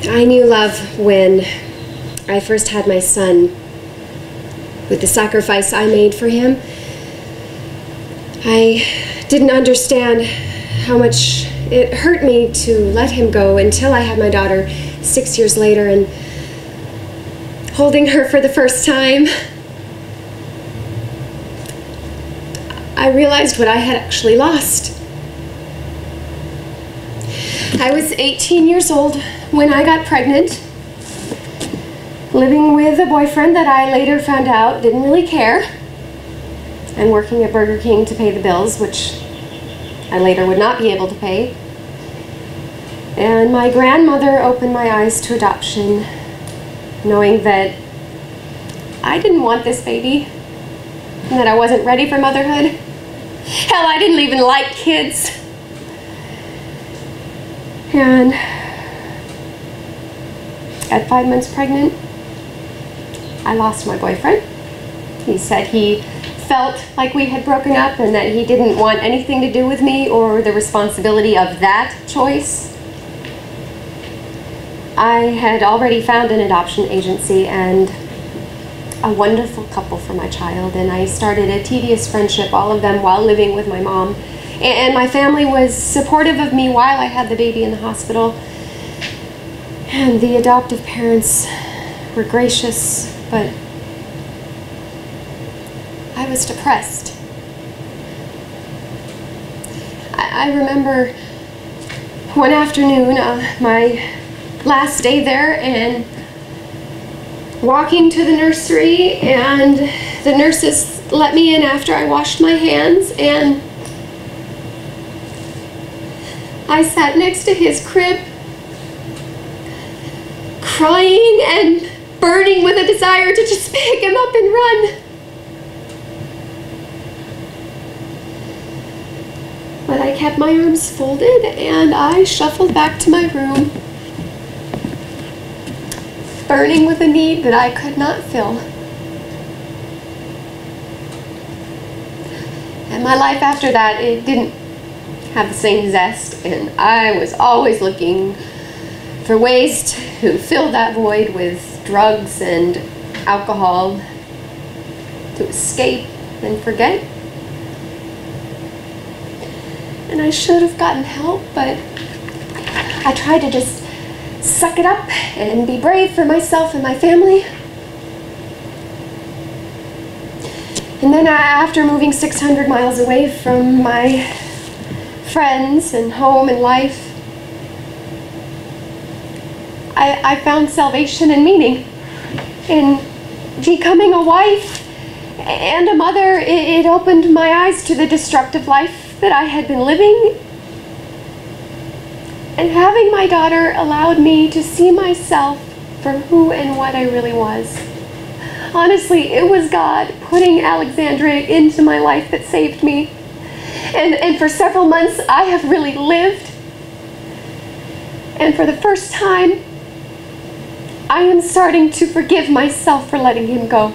I knew love when I first had my son. With the sacrifice I made for him, I didn't understand how much it hurt me to let him go until I had my daughter 6 years later, and holding her for the first time, I realized what I had actually lost. I was 18 years old when I got pregnant, living with a boyfriend that I later found out didn't really care, and working at Burger King to pay the bills, which I later would not be able to pay. And my grandmother opened my eyes to adoption, knowing that I didn't want this baby, and that I wasn't ready for motherhood. Hell, I didn't even like kids. And at 5 months pregnant, I lost my boyfriend. He said he felt like we had broken up and that he didn't want anything to do with me or the responsibility of that choice. I had already found an adoption agency and a wonderful couple for my child, and I started a tedious friendship, all of them while living with my mom. And my family was supportive of me while I had the baby in the hospital. And the adoptive parents were gracious, but I was depressed. I remember one afternoon, my last day there, and walking to the nursery, and the nurses let me in after I washed my hands, and I sat next to his crib, crying and burning with a desire to just pick him up and run. But I kept my arms folded and I shuffled back to my room, burning with a need that I could not fill. And my life after that, it didn't have the same zest, and I was always looking for ways to fill that void with drugs and alcohol, to escape and forget. And I should have gotten help, but I tried to just suck it up and be brave for myself and my family. And then after moving 600 miles away from my friends and home and life, I found salvation and meaning in becoming a wife and a mother. It opened my eyes to the destructive life that I had been living. And having my daughter allowed me to see myself for who and what I really was. Honestly, it was God putting Alexandra into my life that saved me. And for several months, I have really lived. And for the first time, I am starting to forgive myself for letting him go.